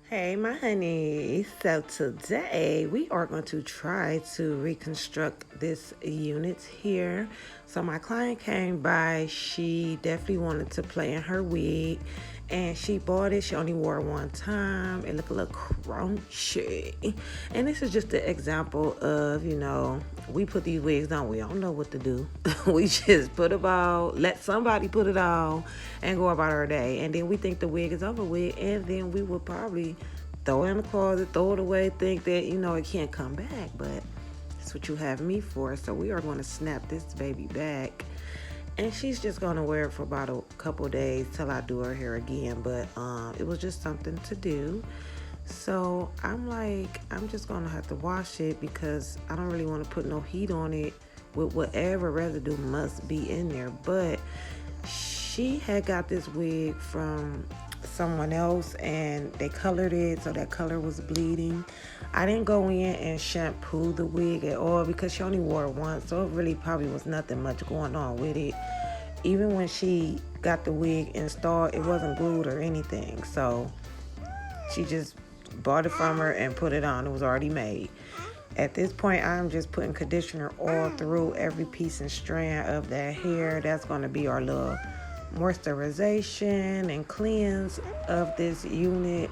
Hey, my honey. So today we are going to try to reconstruct this unit here. So my client came by. She definitely wanted to play in her wig, and she bought it. She only wore it one time. It looked a little crunchy. And this is just an example of, we put these wigs on. We don't know what to do. We just put them on, let somebody put it on, and go about our day. And then we think the wig is over with, and then we will probably throw it in the closet, throw it away, think that, it can't come back. But that's what you have me for. So we are going to snap this baby back. And she's just going to wear it for about a couple days till I do her hair again. But it was just something to do. So I'm just going to have to wash it because I don't really want to put no heat on it with whatever residue must be in there. But she had got this wig from someone else and they colored it, so that color was bleeding. I didn't go in and shampoo the wig at all because she only wore it once, so it really probably was nothing much going on with it. Even when she got the wig installed, it wasn't glued or anything, so she just bought it from her and put it on. It was already made. At this point, I'm just putting conditioner all through every piece and strand of that hair. That's going to be our little moisturization and cleanse of this unit.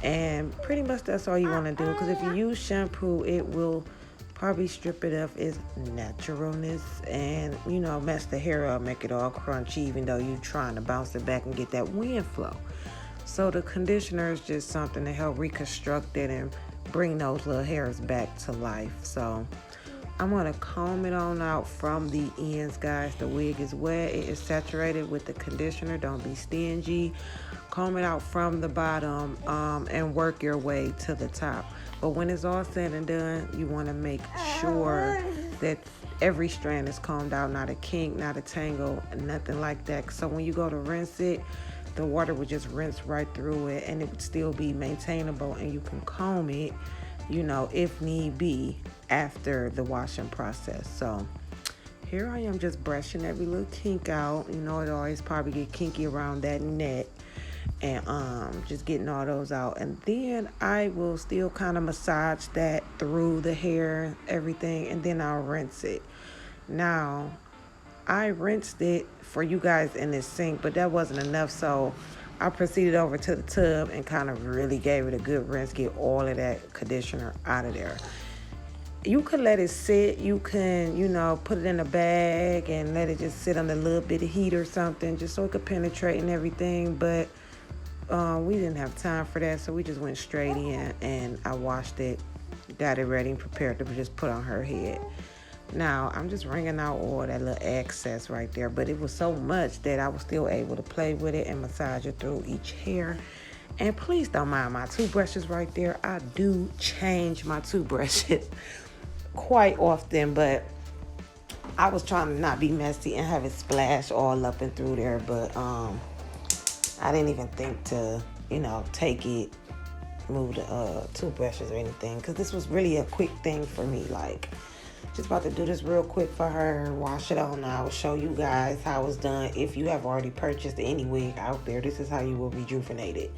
And pretty much that's all you want to do, because if you use shampoo, it will probably strip it of its naturalness and, mess the hair up, make it all crunchy, even though you're trying to bounce it back and get that wind flow. So the conditioner is just something to help reconstruct it and bring those little hairs back to life. So I'm going to comb it on out from the ends, guys. The wig is wet. It is saturated with the conditioner. Don't be stingy. Comb it out from the bottom and work your way to the top. But when it's all said and done, you want to make sure that every strand is combed out, not a kink, not a tangle, nothing like that. So when you go to rinse it, the water would just rinse right through it and it would still be maintainable, and you can comb it, if need be, after the washing process. So here I am just brushing every little kink out. It always probably get kinky around that neck, and just getting all those out. And then I will still kind of massage that through the hair, everything, and then I'll rinse it. Now, I rinsed it for you guys in this sink, but that wasn't enough, so I proceeded over to the tub and kind of really gave it a good rinse, get all of that conditioner out of there. You could let it sit. You can, put it in a bag and let it just sit under a little bit of heat or something, just so it could penetrate and everything. But we didn't have time for that, so we just went straight in and I washed it, got it ready and prepared to just put on her head. Now, I'm just wringing out all that little excess right there, but it was so much that I was still able to play with it and massage it through each hair. And please don't mind my toothbrushes right there. I do change my toothbrushes quite often, but I was trying to not be messy and have it splash all up and through there, but I didn't even think to, take it, move the toothbrushes or anything, because this was really a quick thing for me. Just about to do this real quick for her, wash it on. I will show you guys how it's done. If you have already purchased any wig out there, this is how you will rejuvenate it.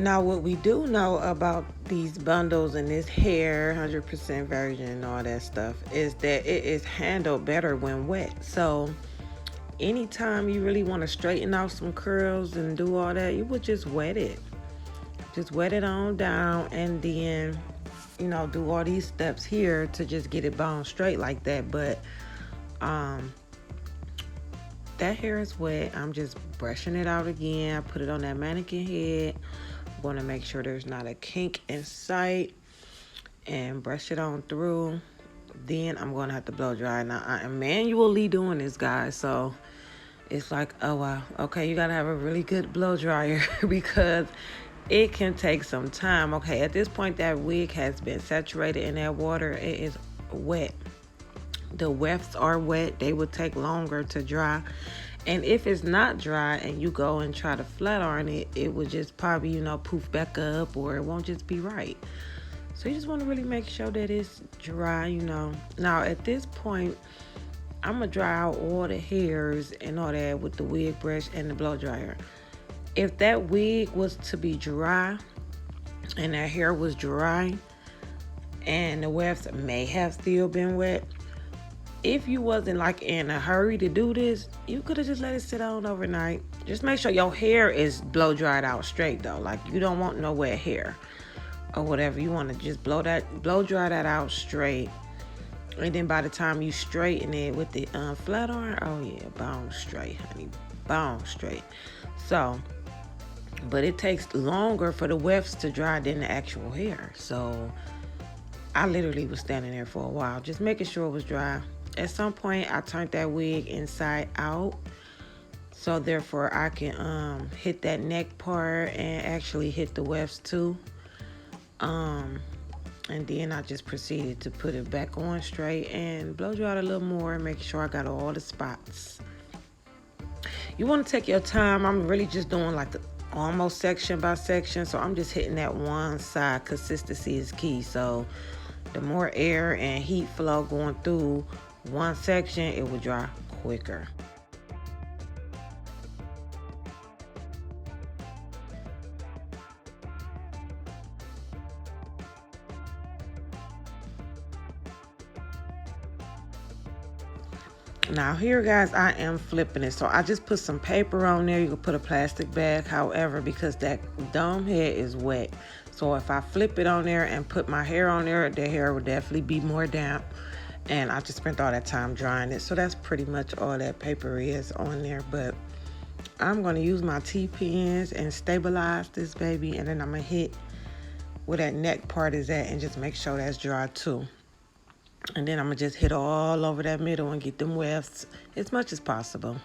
Now, what we do know about these bundles and this hair, 100% virgin and all that stuff, is that it is handled better when wet. So anytime you really want to straighten out some curls and do all that, you would just wet it. Just wet it on down and then, do all these steps here to just get it bone straight like that. But that hair is wet, I'm just brushing it out again. I put it on that mannequin head. I'm going to make sure there's not a kink in sight and brush it on through. Then I'm going to have to blow dry. Now, I am manually doing this, guys, so it's like, oh, wow. Okay, you got to have a really good blow dryer because it can take some time. Okay, at this point, that wig has been saturated in that water. It is wet. The wefts are wet. They would take longer to dry. And if it's not dry and you go and try to flat iron it, it would just probably, poof back up, or it won't just be right. So you just want to really make sure that it's dry, Now, at this point, I'm going to dry out all the hairs and all that with the wig brush and the blow dryer. If that wig was to be dry and that hair was dry and the wefts may have still been wet, if you wasn't like in a hurry to do this, you could have just let it sit on overnight. Just make sure your hair is blow dried out straight though. Like, you don't want no wet hair or whatever. You want to just blow dry that out straight. And then by the time you straighten it with the flat iron, oh yeah, bone straight, honey, bone straight. So, but it takes longer for the wefts to dry than the actual hair. So I literally was standing there for a while, just making sure it was dry. At some point, I turned that wig inside out, so therefore I can hit that neck part and actually hit the wefts too. And then I just proceeded to put it back on straight and blow dry it a little more and make sure I got all the spots. You want to take your time. I'm really just doing like almost section by section, so I'm just hitting that one side. Consistency is key, so the more air and heat flow going through one section, it will dry quicker. Now here, guys, I am flipping it. So I just put some paper on there. You can put a plastic bag, however, because that dome head is wet. So if I flip it on there and put my hair on there, the hair will definitely be more damp. And I just spent all that time drying it. So that's pretty much all that paper is on there. But I'm going to use my T-pins and stabilize this baby. And then I'm going to hit where that neck part is at and just make sure that's dry too. And then I'm going to just hit all over that middle and get them wefts as much as possible.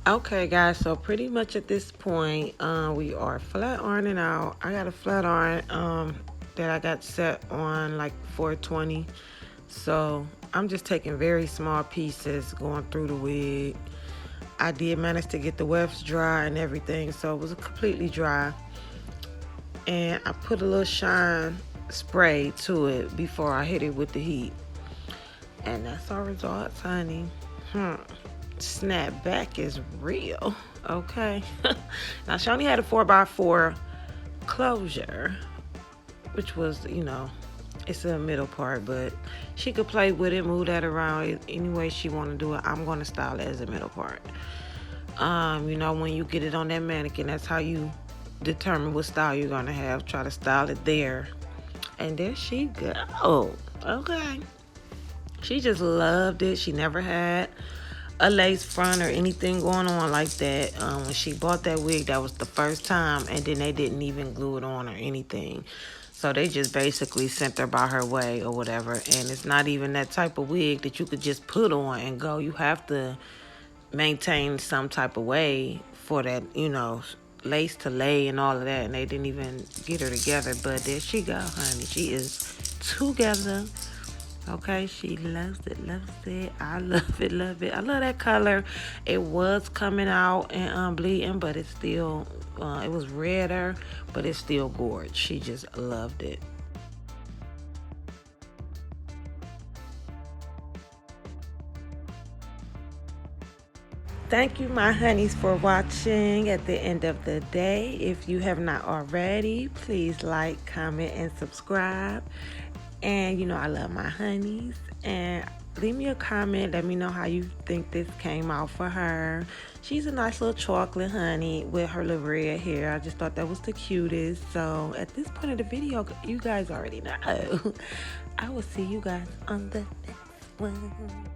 Okay, guys, so pretty much at this point, we are flat ironing out. I got a flat iron that I got set on like 420. So I'm just taking very small pieces going through the wig. I did manage to get the wefts dry and everything, so it was completely dry. And I put a little shine spray to it before I hit it with the heat. And that's our results, honey. Snap back is real. Okay. Now she only had a 4x4 closure, which was, it's a middle part, but she could play with it, move that around any way she want to do it. I'm going to style it as a middle part. When you get it on that mannequin, that's how you determine what style you're going to have. Try to style it there And there she go. Okay. She just loved it. She never had a lace front or anything going on like that. When she bought that wig, that was the first time, and then they didn't even glue it on or anything. So they just basically sent her by her way or whatever. And it's not even that type of wig that you could just put on and go. You have to maintain some type of way for that, you know, lace to lay and all of that. And they didn't even get her together. But there she go, honey. She is together. Okay, she loves it, loves it. I love it, love it. I love that color. It was coming out and bleeding, but it's still, it was redder, but it's still gorgeous. She just loved it. Thank you, my honeys, for watching at the end of the day. If you have not already, please like, comment, and subscribe. And, you know, I love my honeys. And leave me a comment. Let me know how you think this came out for her. She's a nice little chocolate honey with her little red hair. I just thought that was the cutest. So at this point of the video, you guys already know. I will see you guys on the next one.